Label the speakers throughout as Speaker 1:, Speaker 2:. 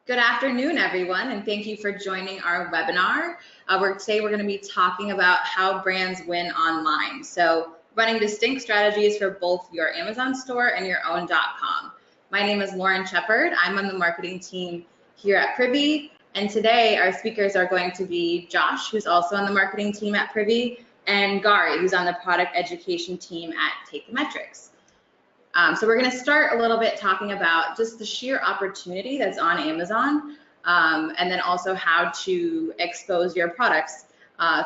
Speaker 1: Good afternoon, everyone, and thank you for joining our webinar. Today we're going to be talking about how brands win online. So running distinct strategies for both your Amazon store and your own .com. My name is Lauren Shepard. I'm on the marketing team here at Privy, and today our speakers are going to be Josh, who's also on the marketing team at Privy, and Gary, who's on the product education team at Teikametrics. So we're going to start a little bit talking about just the sheer opportunity that's on Amazon, and then also how to expose your products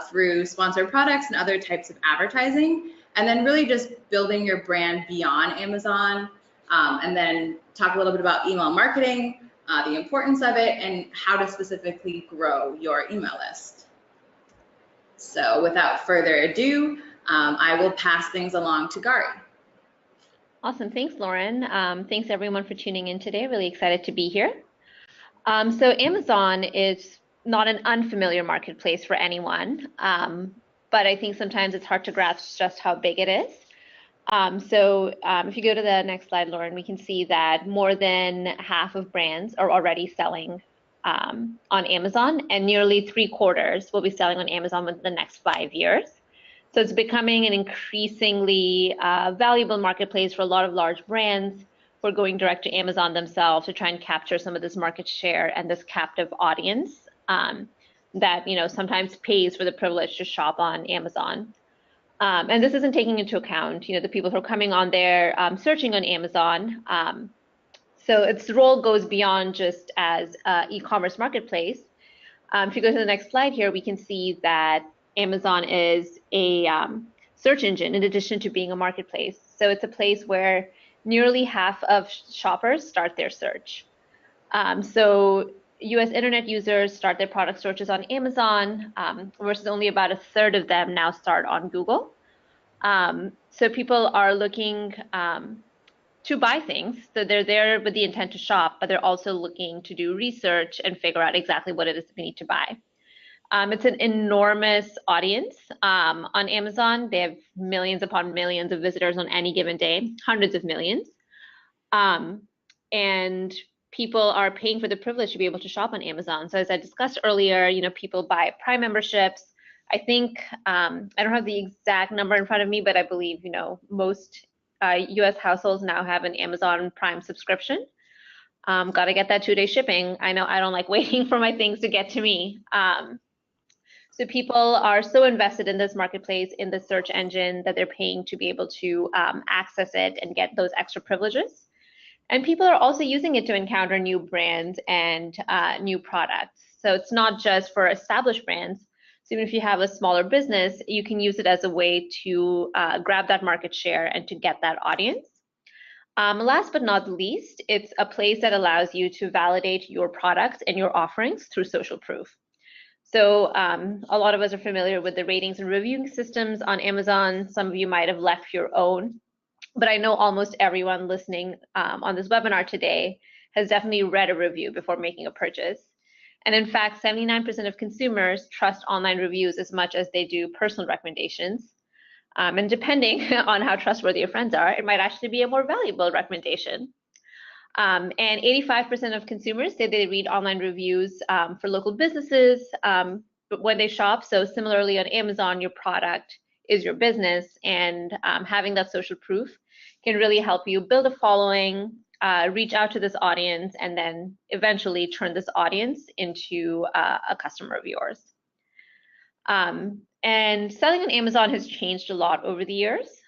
Speaker 1: through sponsored products and other types of advertising, and then really just building your brand beyond Amazon, and then talk a little bit about email marketing, the importance of it, and how to specifically grow your email list. So without further ado, I will pass things along to Gary.
Speaker 2: Awesome, thanks Lauren. Thanks everyone for tuning in today. Really excited to be here. So Amazon is not an unfamiliar marketplace for anyone, but I think sometimes it's hard to grasp just how big it is. If you go to the next slide, Lauren, we can see that more than half of brands are already selling on Amazon, and nearly 3/4 will be selling on Amazon within the next 5 years. So it's becoming an increasingly valuable marketplace for a lot of large brands who are going direct to Amazon themselves to try and capture some of this market share and this captive audience that sometimes pays for the privilege to shop on Amazon. And this isn't taking into account the people who are coming on there searching on Amazon. So its role goes beyond just as e-commerce marketplace. If you go to the next slide here, we can see that Amazon is a search engine in addition to being a marketplace. So it's a place where nearly half of shoppers start their search. So US internet users start their product searches on Amazon versus only about 1/3 of them now start on Google. So people are looking to buy things. So they're there with the intent to shop, but they're also looking to do research and figure out exactly what it is they need to buy. It's an enormous audience on Amazon. They have millions upon millions of visitors on any given day, hundreds of millions. And people are paying for the privilege to be able to shop on Amazon. So as I discussed earlier, people buy Prime memberships. I think, I don't have the exact number in front of me, but I believe, most US households now have an Amazon Prime subscription. Got to get that 2-day shipping. I know I don't like waiting for my things to get to me. So people are so invested in this marketplace, in the search engine, that they're paying to be able to access it and get those extra privileges. And people are also using it to encounter new brands and new products. So it's not just for established brands. So even if you have a smaller business, you can use it as a way to grab that market share and to get that audience. Last but not least, it's a place that allows you to validate your products and your offerings through social proof. So a lot of us are familiar with the ratings and reviewing systems on Amazon. Some of you might have left your own, but I know almost everyone listening on this webinar today has definitely read a review before making a purchase. And in fact, 79% of consumers trust online reviews as much as they do personal recommendations. And depending on how trustworthy your friends are, it might actually be a more valuable recommendation. And 85% of consumers say they read online reviews for local businesses when they shop. So similarly on Amazon, your product is your business, and having that social proof can really help you build a following, reach out to this audience, and then eventually turn this audience into a customer of yours. And selling on Amazon has changed a lot over the years.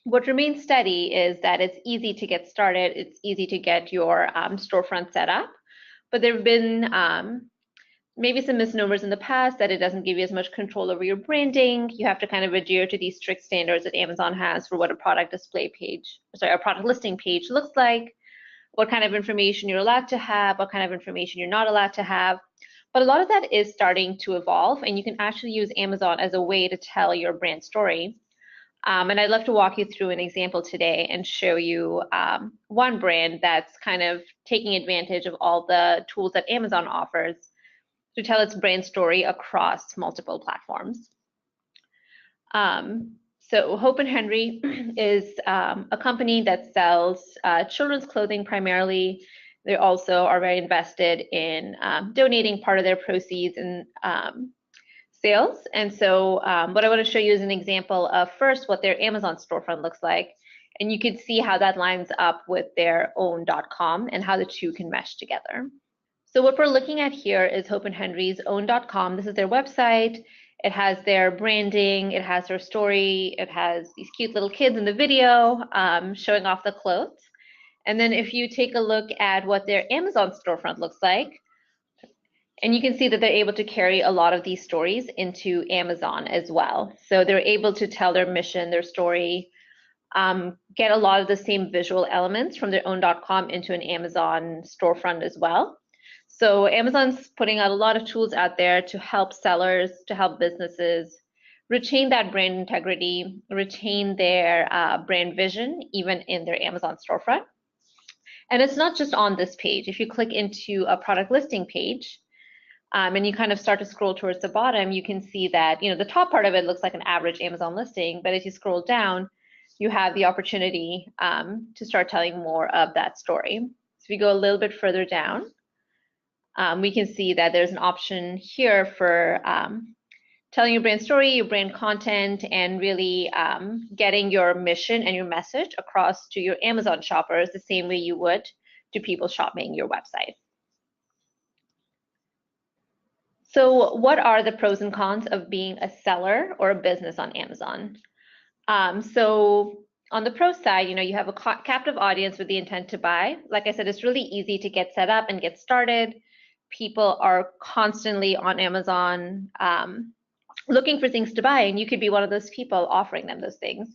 Speaker 2: What remains steady is that it's easy to get started. It's easy to get your storefront set up, but there have been maybe some misnomers in the past that it doesn't give you as much control over your branding. You have to kind of adhere to these strict standards that Amazon has for what a product display page, a product listing page looks like, what kind of information you're allowed to have, what kind of information you're not allowed to have. But a lot of that is starting to evolve, and you can actually use Amazon as a way to tell your brand story. And I'd love to walk you through an example today and show you one brand that's kind of taking advantage of all the tools that Amazon offers to tell its brand story across multiple platforms. So Hope and Henry is a company that sells children's clothing primarily. They also are very invested in donating part of their proceeds in sales. And so what I want to show you is an example of first what their Amazon storefront looks like. And you can see how that lines up with their own.com and how the two can mesh together. So what we're looking at here is Hope and Henry's own.com. This is their website. It has their branding, it has their story, it has these cute little kids in the video showing off the clothes. And then if you take a look at what their Amazon storefront looks like, and you can see that they're able to carry a lot of these stories into Amazon as well. So they're able to tell their mission, their story, get a lot of the same visual elements from their own.com into an Amazon storefront as well. So Amazon's putting out a lot of tools out there to help sellers, to help businesses retain that brand integrity, retain their brand vision, even in their Amazon storefront. And it's not just on this page. If you click into a product listing page, and you kind of start to scroll towards the bottom, you can see that, the top part of it looks like an average Amazon listing, but as you scroll down, you have the opportunity to start telling more of that story. So if you go a little bit further down, we can see that there's an option here for telling your brand story, your brand content, and really getting your mission and your message across to your Amazon shoppers the same way you would to people shopping your website. So what are the pros and cons of being a seller or a business on Amazon? So on the pro side, you have a captive audience with the intent to buy. Like I said, it's really easy to get set up and get started. People are constantly on Amazon looking for things to buy, and you could be one of those people offering them those things.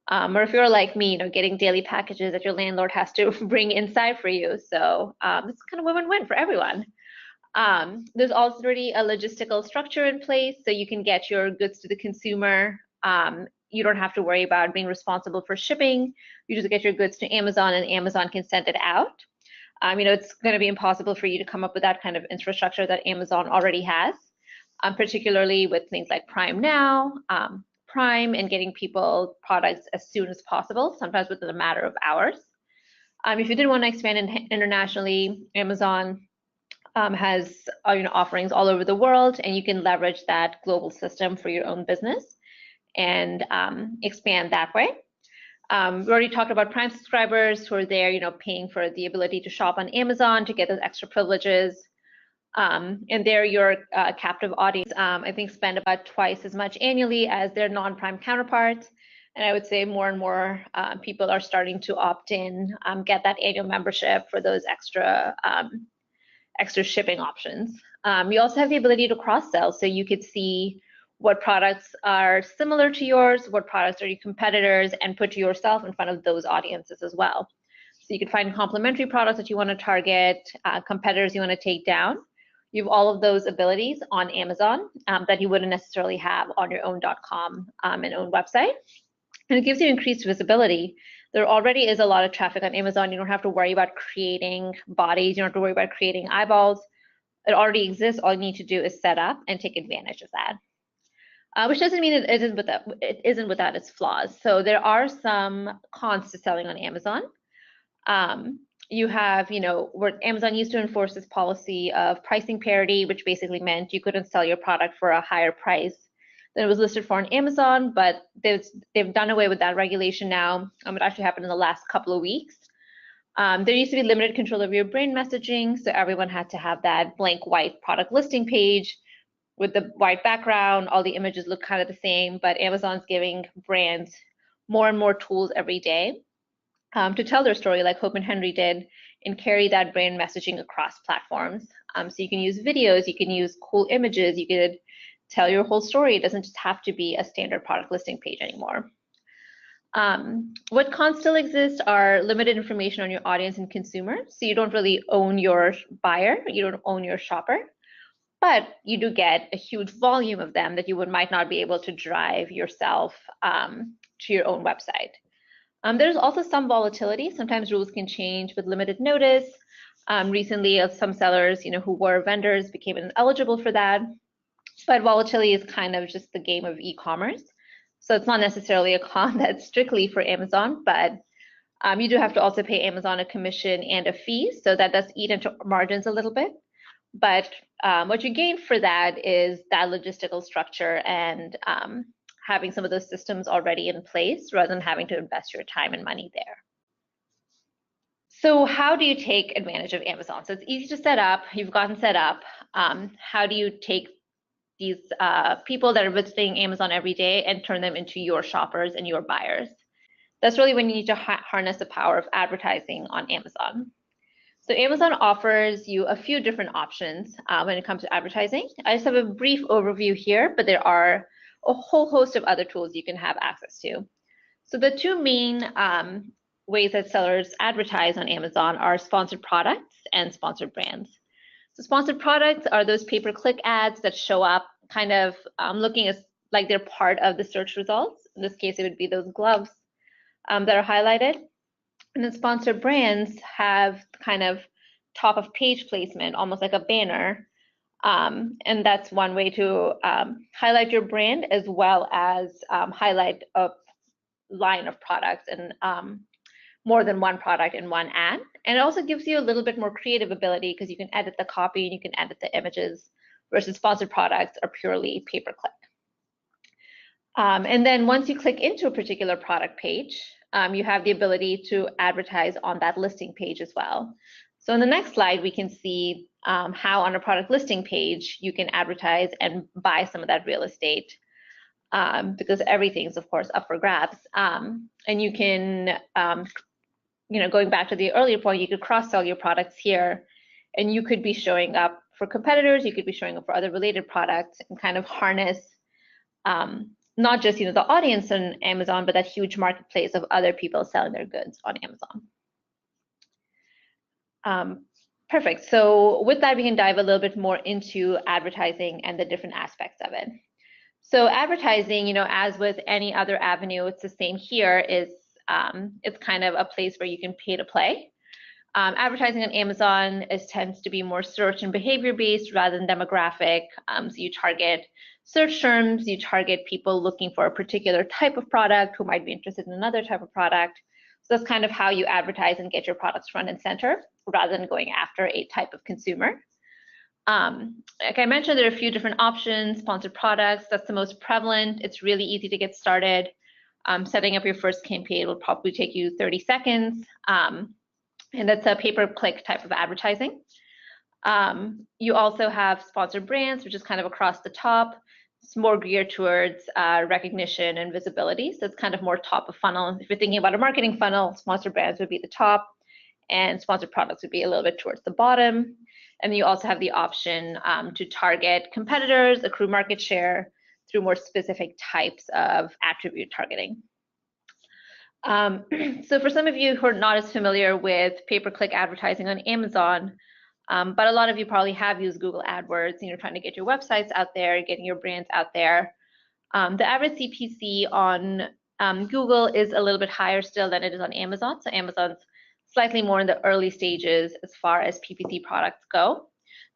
Speaker 2: Or if you're like me, getting daily packages that your landlord has to bring inside for you. So it's kind of win-win for everyone. There's already a logistical structure in place, so you can get your goods to the consumer. You don't have to worry about being responsible for shipping. You just get your goods to Amazon, and Amazon can send it out. It's going to be impossible for you to come up with that kind of infrastructure that Amazon already has, particularly with things like Prime Now, Prime, and getting people products as soon as possible, sometimes within a matter of hours. If you did want to expand internationally, Amazon has offerings all over the world, and you can leverage that global system for your own business and expand that way. We already talked about Prime subscribers who are there, paying for the ability to shop on Amazon to get those extra privileges. And they're your captive audience. I think spend about twice as much annually as their non-Prime counterparts. And I would say more and more people are starting to opt in, get that annual membership for those extra shipping options. You also have the ability to cross-sell, so you could see what products are similar to yours, what products are your competitors, and put yourself in front of those audiences as well. So you can find complementary products that you want to target, competitors you want to take down. You have all of those abilities on Amazon that you wouldn't necessarily have on your own.com and own website. And it gives you increased visibility. There already is a lot of traffic on Amazon. You don't have to worry about creating bodies. You don't have to worry about creating eyeballs. It already exists. All you need to do is set up and take advantage of that. Which doesn't mean it isn't without its flaws. So there are some cons to selling on Amazon. You have, where Amazon used to enforce this policy of pricing parity, which basically meant you couldn't sell your product for a higher price than it was listed for on Amazon, but they've done away with that regulation now. It actually happened in the last couple of weeks. There used to be limited control of your brand messaging, so everyone had to have that blank white product listing page with the white background. All the images look kind of the same, but Amazon's giving brands more and more tools every day to tell their story, like Hope and Henry did, and carry that brand messaging across platforms. So you can use videos, you can use cool images, you could tell your whole story. It doesn't just have to be a standard product listing page anymore. What cons still exist are limited information on your audience and consumer. So you don't really own your buyer, you don't own your shopper, but you do get a huge volume of them that you might not be able to drive yourself to your own website. There's also some volatility. Sometimes rules can change with limited notice. Recently, some sellers, who were vendors became ineligible for that. But volatility is kind of just the game of e-commerce. So it's not necessarily a con that's strictly for Amazon, but You do have to also pay Amazon a commission and a fee, so that does eat into margins a little bit. But what you gain for that is that logistical structure and having some of those systems already in place rather than having to invest your time and money there. So how do you take advantage of Amazon? So it's easy to set up. You've gotten set up. How do you take these people that are visiting Amazon every day and turn them into your shoppers and your buyers? That's really when you need to harness the power of advertising on Amazon. So Amazon offers you a few different options when it comes to advertising. I just have a brief overview here, but there are a whole host of other tools you can have access to. So the two main ways that sellers advertise on Amazon are sponsored products and sponsored brands. So sponsored products are those pay-per-click ads that show up kind of looking as like they're part of the search results. In this case, it would be those gloves that are highlighted. And then sponsored brands have kind of top of page placement, almost like a banner. And that's one way to highlight your brand as well as highlight a line of products and more than one product in one ad. And it also gives you a little bit more creative ability because you can edit the copy and you can edit the images versus sponsored products are purely pay-per-click. And then once you click into a particular product page, you have the ability to advertise on that listing page as well. So in the next slide, we can see how on a product listing page, you can advertise and buy some of that real estate because everything's of course up for grabs. And you can, going back to the earlier point, you could cross-sell your products here and you could be showing up for competitors, you could be showing up for other related products and kind of harness not just the audience on Amazon, but that huge marketplace of other people selling their goods on Amazon. Perfect. So with that, we can dive a little bit more into advertising and the different aspects of it. So advertising, as with any other avenue, it's the same here. It's kind of a place where you can pay to play. Advertising on Amazon tends to be more search and behavior based rather than demographic. So you target search terms, you target people looking for a particular type of product who might be interested in another type of product. So that's kind of how you advertise and get your products front and center rather than going after a type of consumer. Like I mentioned, there are a few different options. Sponsored products, that's the most prevalent. It's really easy to get started. Setting up your first campaign will probably take you 30 seconds. And that's a pay-per-click type of advertising. You also have sponsored brands, which is kind of across the top. It's more geared towards recognition and visibility. So it's kind of more top of funnel. If you're thinking about a marketing funnel, sponsored brands would be the top and sponsored products would be a little bit towards the bottom. And you also have the option to target competitors, accrue market share through more specific types of attribute targeting. So for some of you who are not as familiar with pay-per-click advertising on Amazon, but a lot of you probably have used Google AdWords, trying to get your websites out there, getting your brands out there. The average CPC on Google is a little bit higher still than it is on Amazon. So Amazon's slightly more in the early stages as far as PPC products go.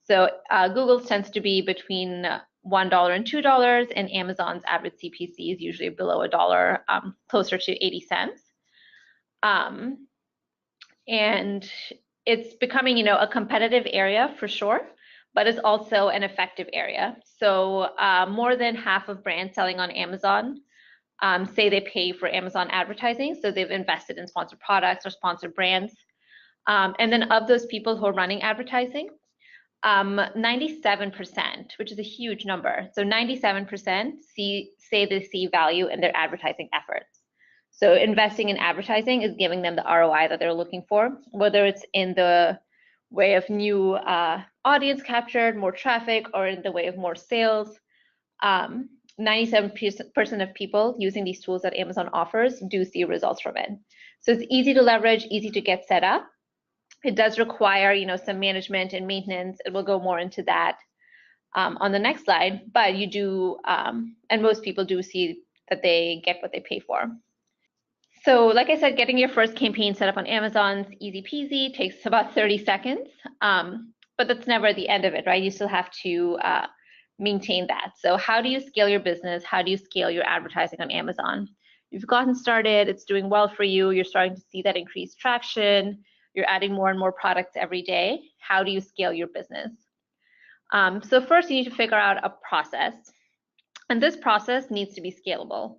Speaker 2: So Google tends to be between $1 and $2, and Amazon's average CPC is usually below $1, closer to 80 cents. And it's becoming, a competitive area for sure, but it's also an effective area. So more than half of brands selling on Amazon say they pay for Amazon advertising. So they've invested in sponsored products or sponsored brands. And then of those people who are running advertising, 97%, which is a huge number. So 97% say they see value in their advertising efforts. So investing in advertising is giving them the ROI that they're looking for, whether it's in the way of new audience captured, more traffic, or in the way of more sales. 97% of people using these tools that Amazon offers do see results from it. So it's easy to leverage, easy to get set up. It does require, some management and maintenance. It will go more into that on the next slide, but you do, and most people do see that they get what they pay for. So like I said, getting your first campaign set up on Amazon's easy peasy, takes about 30 seconds, but that's never the end of it, right? You still have to maintain that. So how do you scale your business? How do you scale your advertising on Amazon? you've gotten started, it's doing well for you, you're starting to see that increased traction, you're adding more and more products every day. How do you scale your business? So first you need to figure out a process, and this process needs to be scalable.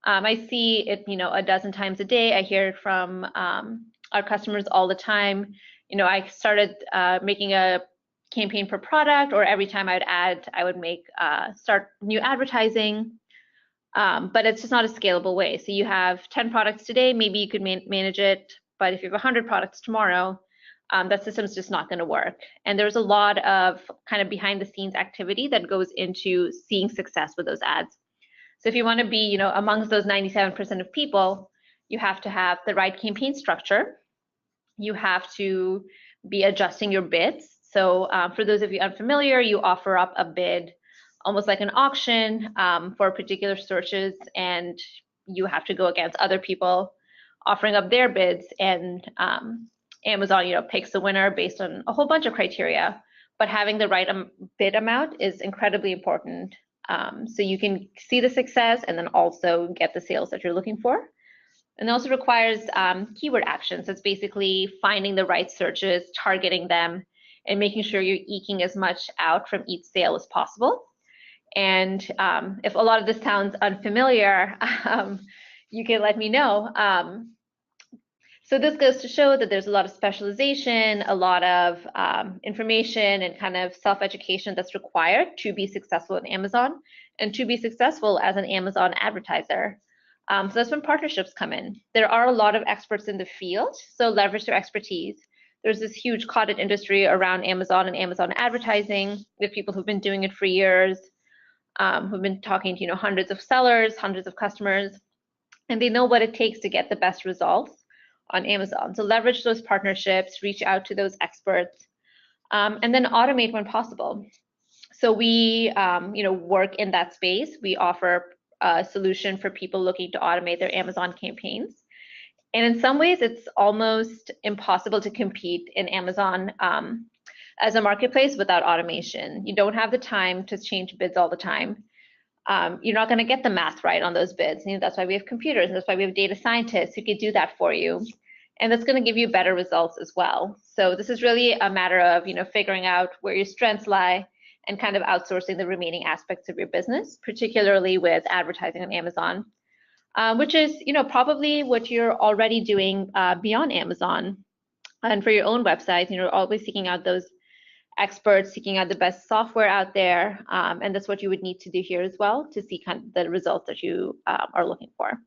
Speaker 2: I see it, a dozen times a day. I hear it from our customers all the time. I started making a campaign per product, or every time I would start new advertising, but it's just not a scalable way. So you have 10 products today, maybe you could manage it, but if you have 100 products tomorrow, that system's just not going to work. And there's a lot of kind of behind the scenes activity that goes into seeing success with those ads. So if you want to be, amongst those 97% of people, you have to have the right campaign structure. You have to be adjusting your bids. So for those of you unfamiliar, you offer up a bid almost like an auction for particular searches, and you have to go against other people offering up their bids, and Amazon, picks the winner based on a whole bunch of criteria. But having the right bid amount is incredibly important, so you can see the success and then also get the sales that you're looking for. And it also requires keyword actions. It's basically finding the right searches, targeting them, and making sure you're eking as much out from each sale as possible. And if a lot of this sounds unfamiliar, you can let me know. So this goes to show that there's a lot of specialization, a lot of information and kind of self-education that's required to be successful in Amazon and to be successful as an Amazon advertiser. So that's when partnerships come in. There are a lot of experts in the field, so leverage their expertise. There's this huge cottage industry around Amazon and Amazon advertising. We have people who've been doing it for years, who've been talking to hundreds of sellers, hundreds of customers, and they know what it takes to get the best results on Amazon. So leverage those partnerships, reach out to those experts, and then automate when possible. So we work in that space. We offer a solution for people looking to automate their Amazon campaigns. And in some ways, it's almost impossible to compete in Amazon as a marketplace without automation. You don't have the time to change bids all the time. You're not going to get the math right on those bids. That's why we have computers, and that's why we have data scientists who could do that for you. And that's going to give you better results as well. So this is really a matter of figuring out where your strengths lie and kind of outsourcing the remaining aspects of your business, particularly with advertising on Amazon, which is probably what you're already doing beyond Amazon. And for your own websites, always seeking out those experts, seeking out the best software out there, and that's what you would need to do here as well to see kind of the results that you are looking for.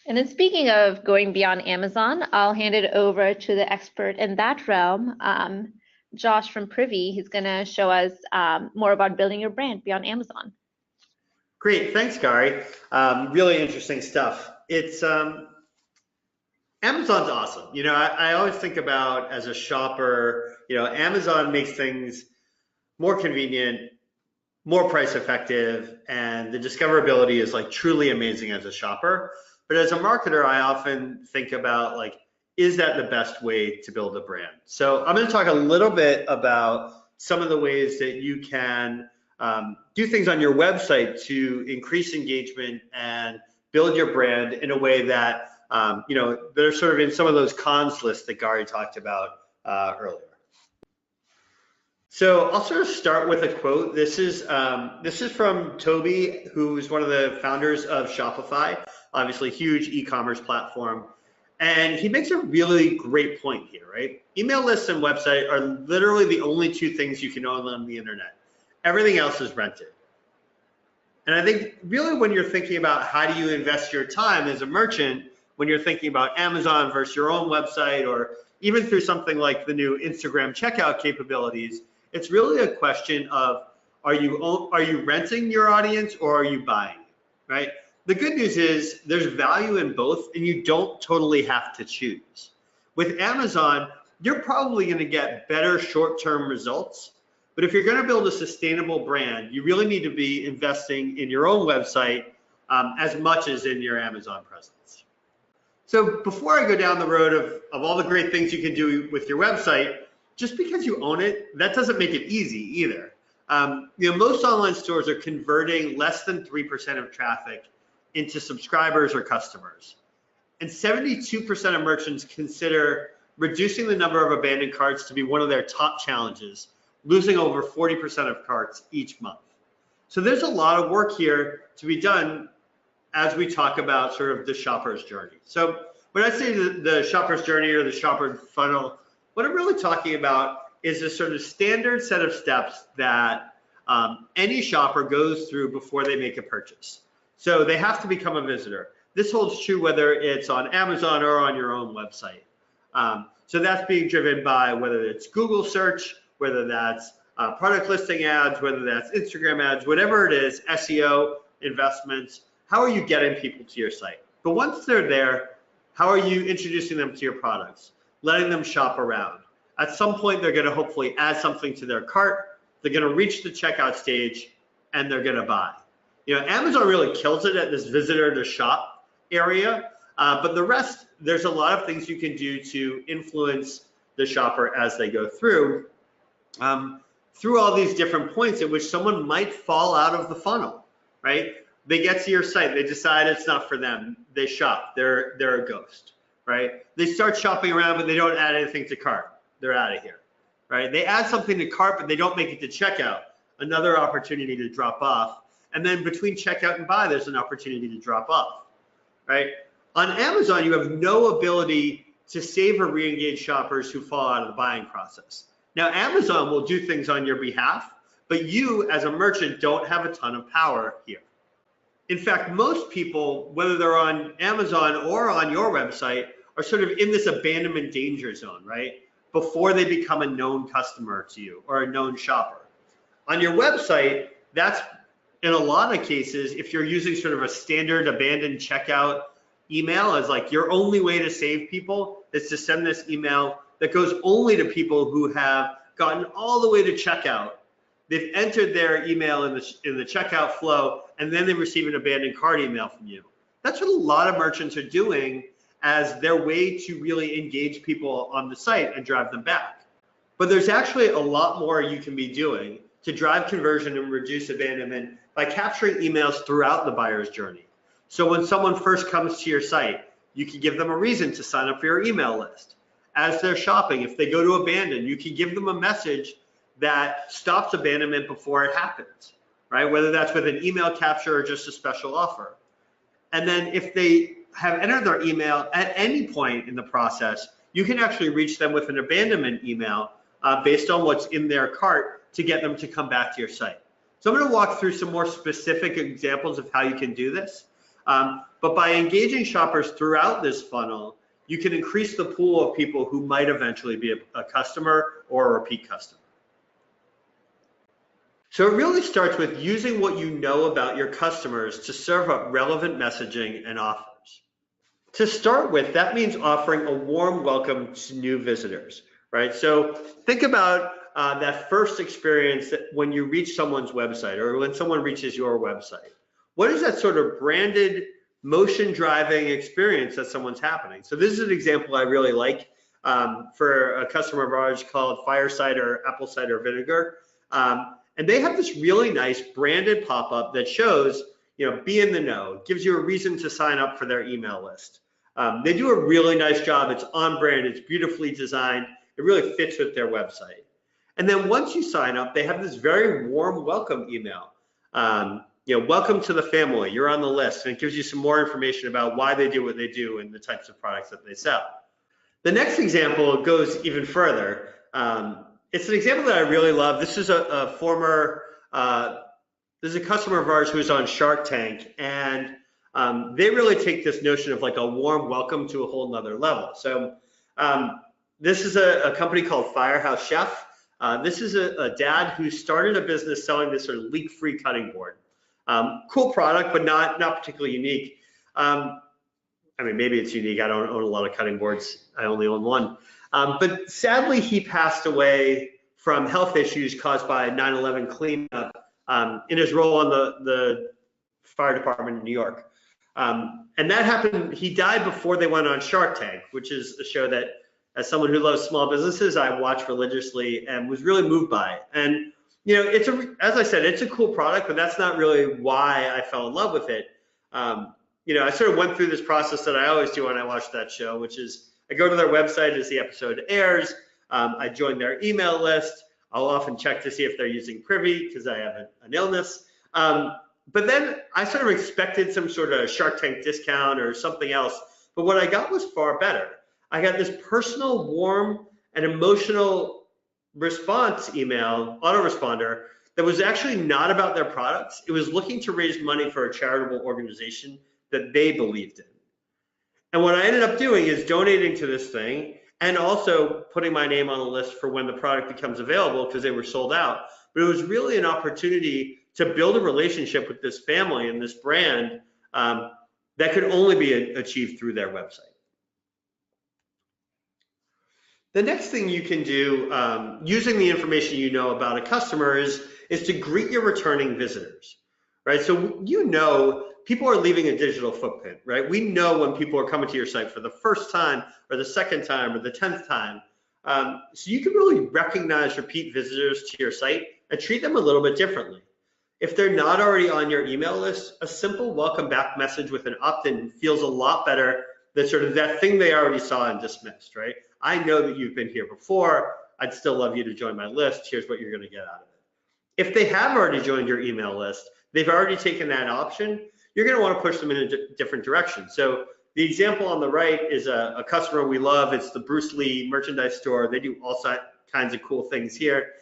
Speaker 2: And then speaking of going beyond Amazon, I'll hand it over to the expert in that realm, Josh from Privy. He's going to show us more about building your brand beyond Amazon.
Speaker 3: Great, thanks, Gary. Really interesting stuff. It's Amazon's awesome. I always think about, as a shopper, Amazon makes things more convenient, more price effective, and the discoverability is like truly amazing as a shopper. But as a marketer, I often think about is that the best way to build a brand? So I'm going to talk a little bit about some of the ways that you can do things on your website to increase engagement and build your brand in a way that they're sort of in some of those cons lists that Gary talked about earlier. So I'll sort of start with a quote. This is from Toby, who's one of the founders of Shopify, obviously huge e-commerce platform. And he makes a really great point here, right? Email lists and website are literally the only two things you can own on the internet. Everything else is rented. And I think really when you're thinking about how do you invest your time as a merchant, when you're thinking about Amazon versus your own website, or even through something like the new Instagram checkout capabilities, it's really a question of, are you renting your audience or are you buying, right? The good news is there's value in both, and you don't totally have to choose. With Amazon, you're probably going to get better short-term results, but if you're going to build a sustainable brand, you really need to be investing in your own website as much as in your Amazon presence. So before I go down the road of all the great things you can do with your website, just because you own it, that doesn't make it easy either. Most online stores are converting less than 3% of traffic into subscribers or customers. And 72% of merchants consider reducing the number of abandoned carts to be one of their top challenges, losing over 40% of carts each month. So there's a lot of work here to be done as we talk about sort of the shopper's journey. So when I say the shopper's journey or the shopper funnel, what I'm really talking about is a sort of standard set of steps that any shopper goes through before they make a purchase. So they have to become a visitor. This holds true whether it's on Amazon or on your own website. So that's being driven by whether it's Google search, whether that's product listing ads, whether that's Instagram ads, whatever it is, SEO, investments. How are you getting people to your site? But once they're there, how are you introducing them to your products, letting them shop around? At some point, they're going to hopefully add something to their cart. They're going to reach the checkout stage, and they're going to buy. Amazon really kills it at this visitor to shop area, but the rest, there's a lot of things you can do to influence the shopper as they go through all these different points at which someone might fall out of the funnel, right? They get to your site, they decide it's not for them, they shop, they're a ghost, right? They start shopping around, but they don't add anything to cart. They're out of here, right? They add something to cart, but they don't make it to checkout. Another opportunity to drop off. And then between checkout and buy, there's an opportunity to drop off, right? On Amazon, you have no ability to save or re-engage shoppers who fall out of the buying process. Now, Amazon will do things on your behalf, but you as a merchant don't have a ton of power here. In fact, most people, whether they're on Amazon or on your website, are sort of in this abandonment danger zone, right? Before they become a known customer to you or a known shopper. On your website, that's in a lot of cases, if you're using sort of a standard abandoned checkout email as like your only way to save people is to send this email that goes only to people who have gotten all the way to checkout. They've entered their email in the checkout flow, and then they receive an abandoned cart email from you. That's what a lot of merchants are doing as their way to really engage people on the site and drive them back. But there's actually a lot more you can be doing to drive conversion and reduce abandonment by capturing emails throughout the buyer's journey. So when someone first comes to your site, you can give them a reason to sign up for your email list. As they're shopping, if they go to abandon, you can give them a message that stops abandonment before it happens, right? Whether that's with an email capture or just a special offer. And then if they have entered their email at any point in the process, you can actually reach them with an abandonment email based on what's in their cart to get them to come back to your site. So I'm going to walk through some more specific examples of how you can do this. But by engaging shoppers throughout this funnel, you can increase the pool of people who might eventually be a customer or a repeat customer. So it really starts with using what you know about your customers to serve up relevant messaging and offers. To start with, that means offering a warm welcome to new visitors, right? So think about that first experience that when you reach someone's website or when someone reaches your website. What is that sort of branded motion driving experience that someone's happening? So this is an example I really like for a customer of ours called Fire Cider Apple Cider Vinegar. And they have this really nice branded pop-up that shows, be in the know, gives you a reason to sign up for their email list. They do a really nice job. It's on brand, it's beautifully designed. It really fits with their website. And then once you sign up, they have this very warm welcome email. Welcome to the family, you're on the list. And it gives you some more information about why they do what they do and the types of products that they sell. The next example goes even further. It's an example that I really love. This is a customer of ours who's on Shark Tank, and they really take this notion of like a warm welcome to a whole nother level. So this is a company called Firehouse Chef. This is a dad who started a business selling this sort of leak-free cutting board. Cool product, but not particularly unique. Maybe it's unique. I don't own a lot of cutting boards. I only own one. But sadly, he passed away from health issues caused by 9/11 cleanup in his role on the fire department in New York. And that happened, he died before they went on Shark Tank, which is a show that, as someone who loves small businesses, I watch religiously and was really moved by it. And you know, as I said, it's a cool product, but that's not really why I fell in love with it. You know, I sort of went through this process that I always do when I watch that show, which is I go to their website as the episode airs. I join their email list. I'll often check to see if they're using Privy because I have an illness. But then I sort of expected some sort of Shark Tank discount or something else. But what I got was far better. I got this personal, warm, and emotional response email, autoresponder, that was actually not about their products. It was looking to raise money for a charitable organization that they believed in. And what I ended up doing is donating to this thing and also putting my name on the list for when the product becomes available because they were sold out. But it was really an opportunity to build a relationship with this family and this brand that could only be achieved through their website. The next thing you can do using the information you know about a customer is to greet your returning visitors, right? So you know people are leaving a digital footprint, right? We know when people are coming to your site for the first time or the second time or the 10th time. So you can really recognize repeat visitors to your site and treat them a little bit differently. If they're not already on your email list, a simple welcome back message with an opt-in feels a lot better than sort of that thing they already saw and dismissed, right? I know that you've been here before. I'd still love you to join my list. Here's what you're going to get out of it. If they have already joined your email list, they've already taken that option, you're going to want to push them in a different direction. So the example on the right is a customer we love. It's the Bruce Lee merchandise store. They do all kinds of cool things here.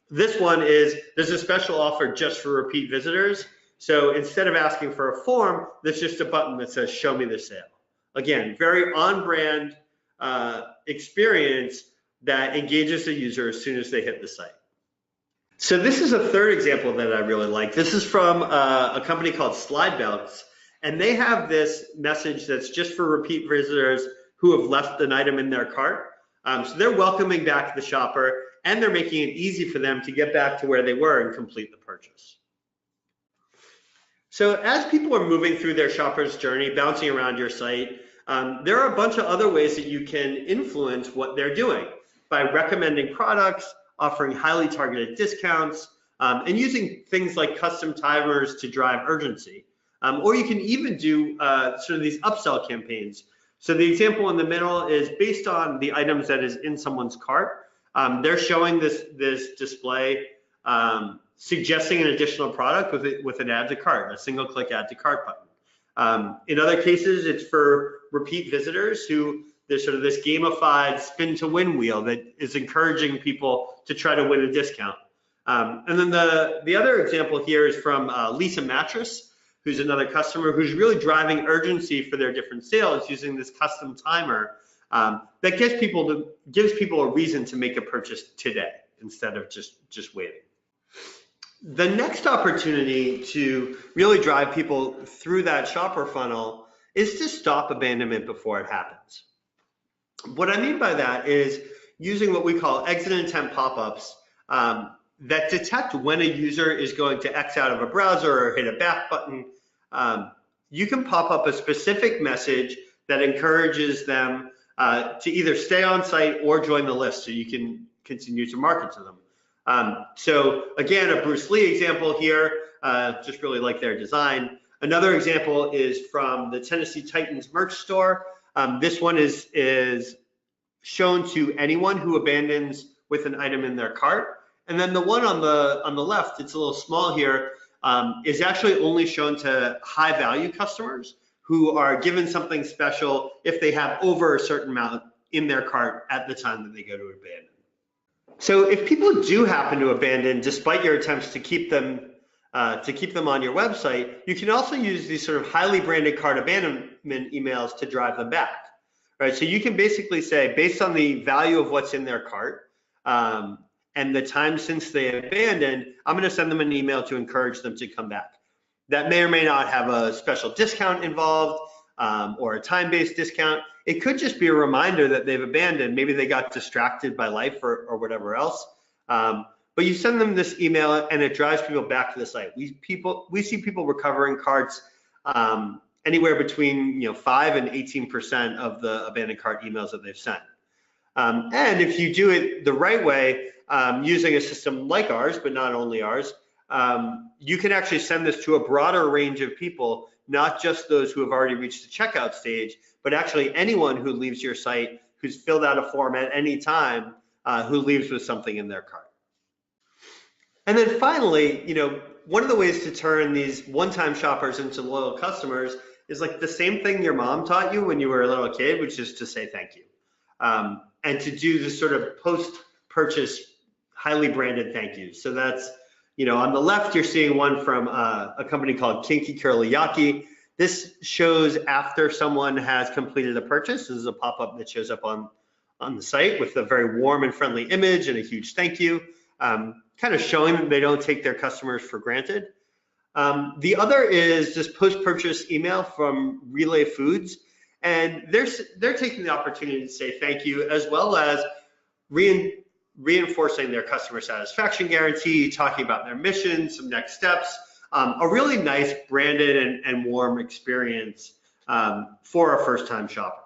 Speaker 3: This one is, there's a special offer just for repeat visitors. So instead of asking for a form, there's just a button that says, show me the sale. Again, very on-brand experience that engages the user as soon as they hit the site. So this is a third example that I really like. This is from a company called Slide Belts, and they have this message that's just for repeat visitors who have left an item in their cart. So they're welcoming back the shopper, and they're making it easy for them to get back to where they were and complete the purchase. So as people are moving through their shopper's journey, bouncing around your site, there are a bunch of other ways that you can influence what they're doing by recommending products, offering highly targeted discounts, and using things like custom timers to drive urgency. Or you can even do sort of these upsell campaigns. So the example in the middle is based on the items that is in someone's cart. They're showing this display suggesting an additional product with an add to cart, a single click add to cart button. In other cases, it's for repeat visitors who there's sort of this gamified spin to win wheel that is encouraging people to try to win a discount. And then the other example here is from Lisa Mattress, who's another customer who's really driving urgency for their different sales using this custom timer that gives people a reason to make a purchase today instead of just waiting. The next opportunity to really drive people through that shopper funnel is to stop abandonment before it happens. What I mean by that is using what we call exit intent pop-ups that detect when a user is going to X out of a browser or hit a back button. You can pop up a specific message that encourages them to either stay on site or join the list so you can continue to market to them. So again, a Bruce Lee example here, just really like their design. Another example is from the Tennessee Titans merch store. This one is shown to anyone who abandons with an item in their cart. And then the one on the left, it's a little small here, is actually only shown to high value customers who are given something special if they have over a certain amount in their cart at the time that they go to abandon. So if people do happen to abandon, despite your attempts to keep them on your website, you can also use these sort of highly branded cart abandonment emails to drive them back, right? So you can basically say, based on the value of what's in their cart and the time since they abandoned, I'm going to send them an email to encourage them to come back. That may or may not have a special discount involved or a time-based discount. It could just be a reminder that they've abandoned. Maybe they got distracted by life or whatever else. But you send them this email and it drives people back to the site. We see people recovering carts anywhere between 5 and 18% of the abandoned cart emails that they've sent. And if you do it the right way, using a system like ours, but not only ours, you can actually send this to a broader range of people, not just those who have already reached the checkout stage, but actually anyone who leaves your site, who's filled out a form at any time, who leaves with something in their cart. And then finally, one of the ways to turn these one-time shoppers into loyal customers is like the same thing your mom taught you when you were a little kid, which is to say thank you. And to do this sort of post-purchase highly branded thank yous. So that's, on the left, you're seeing one from a company called Kinky Curly Yaki. This shows after someone has completed a purchase. This is a pop-up that shows up on the site with a very warm and friendly image and a huge thank you, kind of showing that they don't take their customers for granted. The other is this post-purchase email from Relay Foods, and they're taking the opportunity to say thank you, as well as reinforcing their customer satisfaction guarantee, talking about their mission, some next steps, a really nice branded and warm experience for a first-time shopper.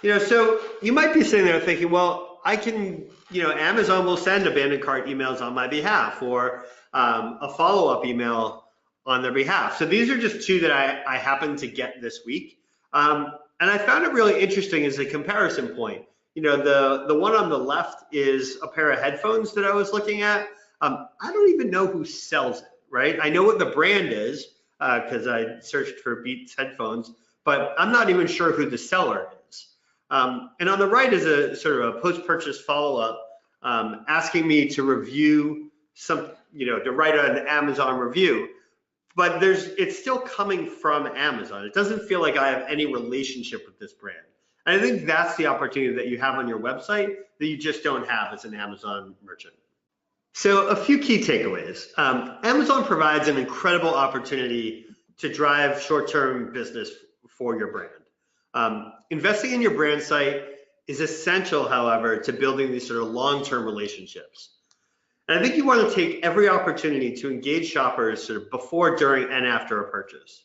Speaker 3: So you might be sitting there thinking, well, I can, Amazon will send abandoned cart emails on my behalf, or a follow-up email on their behalf. So these are just two that I happened to get this week. And I found it really interesting as a comparison point. The one on the left is a pair of headphones that I was looking at. I don't even know who sells it, right? I know what the brand is because I searched for Beats headphones, but I'm not even sure who the seller is. And on the right is a sort of a post-purchase follow-up asking me to review some, to write an Amazon review, but it's still coming from Amazon. It doesn't feel like I have any relationship with this brand. And I think that's the opportunity that you have on your website that you just don't have as an Amazon merchant. So a few key takeaways. Amazon provides an incredible opportunity to drive short-term business for your brand. Investing in your brand site is essential, however, to building these sort of long-term relationships. And I think you want to take every opportunity to engage shoppers sort of before, during, and after a purchase.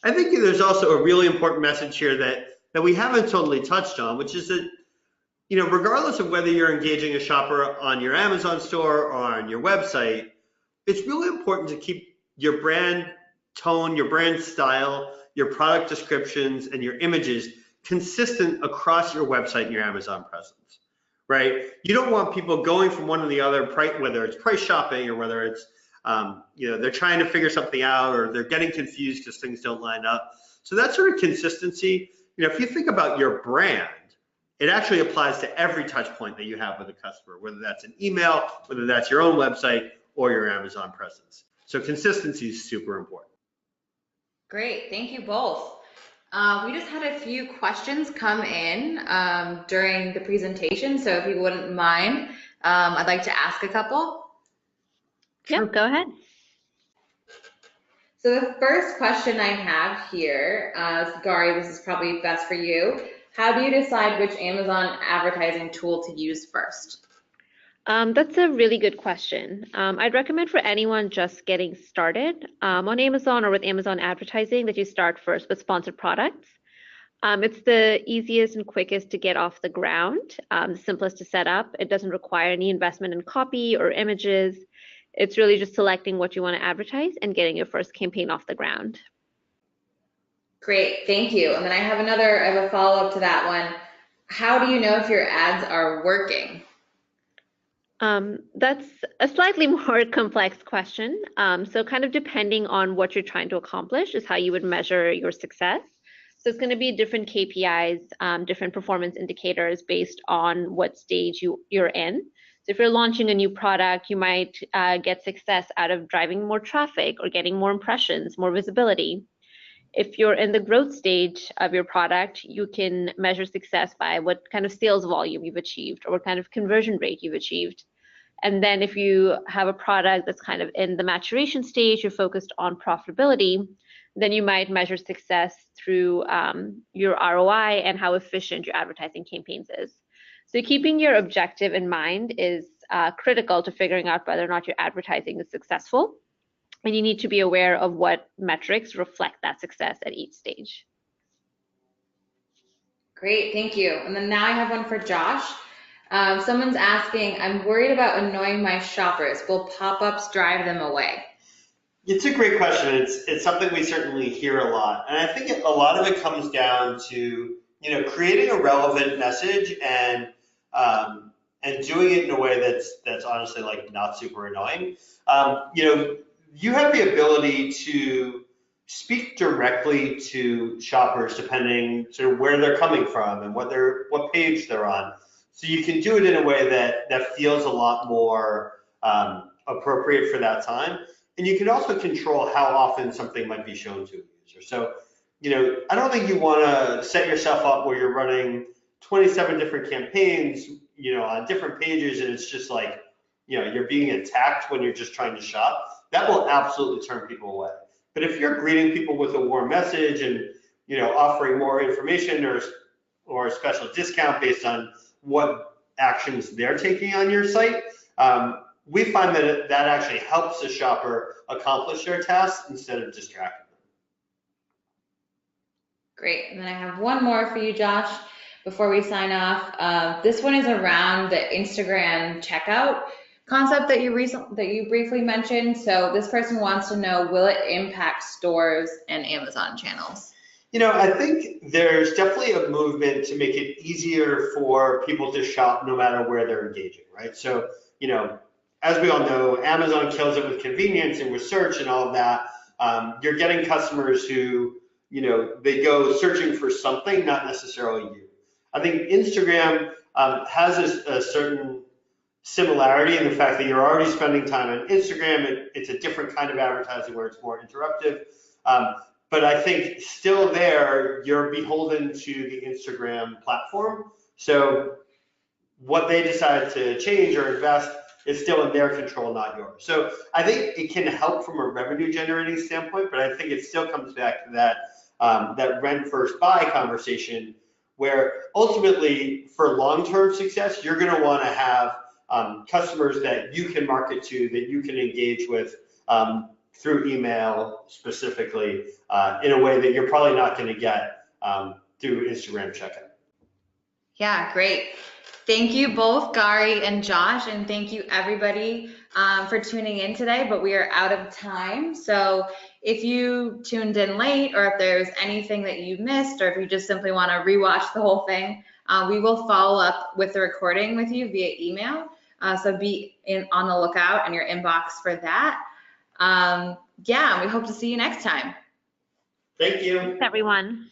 Speaker 3: I think there's also a really important message here that we haven't totally touched on, which is that, regardless of whether you're engaging a shopper on your Amazon store or on your website, it's really important to keep your brand tone, your brand style, your product descriptions, and your images consistent across your website and your Amazon presence, right? You don't want people going from one to the other, whether it's price shopping or whether it's, they're trying to figure something out or they're getting confused because things don't line up. So that sort of consistency, if you think about your brand, it actually applies to every touch point that you have with a customer, whether that's an email, whether that's your own website or your Amazon presence. So consistency is super important.
Speaker 1: Great, thank you both. We just had a few questions come in during the presentation, so if you wouldn't mind, I'd like to ask a couple.
Speaker 2: Yeah, go ahead.
Speaker 1: So the first question I have here, Gary, this is probably best for you. How do you decide which Amazon advertising tool to use first?
Speaker 2: That's a really good question. I'd recommend for anyone just getting started on Amazon or with Amazon advertising that you start first with sponsored products. It's the easiest and quickest to get off the ground, the simplest to set up. It doesn't require any investment in copy or images. It's really just selecting what you want to advertise and getting your first campaign off the ground.
Speaker 1: Great, thank you. And then I have a follow-up to that one. How do you know if your ads are working?
Speaker 2: That's a slightly more complex question. So kind of depending on what you're trying to accomplish is how you would measure your success. So it's going to be different KPIs, different performance indicators based on what stage you're in. So if you're launching a new product, you might get success out of driving more traffic or getting more impressions, more visibility. If you're in the growth stage of your product, you can measure success by what kind of sales volume you've achieved or what kind of conversion rate you've achieved. And then if you have a product that's kind of in the maturation stage, you're focused on profitability, then you might measure success through your ROI and how efficient your advertising campaigns is. So keeping your objective in mind is critical to figuring out whether or not your advertising is successful. And you need to be aware of what metrics reflect that success at each stage.
Speaker 1: Great, thank you. And then now I have one for Josh. Someone's asking, I'm worried about annoying my shoppers. Will pop-ups drive them away?
Speaker 3: It's a great question. It's something we certainly hear a lot. And I think a lot of it comes down to, creating a relevant message and doing it in a way that's honestly like not super annoying. You have the ability to speak directly to shoppers depending sort of where they're coming from and what page they're on. So you can do it in a way that feels a lot more appropriate for that time. And you can also control how often something might be shown to a user. So, I don't think you want to set yourself up where you're running 27 different campaigns, on different pages, and it's just like, you're being attacked when you're just trying to shop. That will absolutely turn people away. But if you're greeting people with a warm message and, offering more information or a special discount based on what actions they're taking on your site, we find that actually helps the shopper accomplish their task instead of distracting them.
Speaker 1: Great. And then I have one more for you, Josh, before we sign off. This one is around the Instagram checkout concept that you briefly mentioned. So this person wants to know, will it impact stores and Amazon channels?
Speaker 3: I think there's definitely a movement to make it easier for people to shop no matter where they're engaging, right? So, as we all know, Amazon kills it with convenience and with search and all of that. You're getting customers who, they go searching for something, not necessarily you. I think Instagram has a certain similarity in the fact that you're already spending time on Instagram. It's a different kind of advertising where it's more interruptive. But I think still there, you're beholden to the Instagram platform. So what they decide to change or invest is still in their control, not yours. So I think it can help from a revenue generating standpoint, but I think it still comes back to that rent first buy conversation, where ultimately for long-term success, you're going to want to have customers that you can market to, that you can engage with through email specifically in a way that you're probably not going to get through Instagram checkout.
Speaker 1: Yeah, great. Thank you both, Gary and Josh, and thank you everybody for tuning in today, but we are out of time. So if you tuned in late, or if there's anything that you missed, or if you just simply want to rewatch the whole thing, we will follow up with the recording with you via email. So be on the lookout in your inbox for that. Yeah, we hope to see you next time.
Speaker 3: Thank you.
Speaker 2: Thanks, everyone.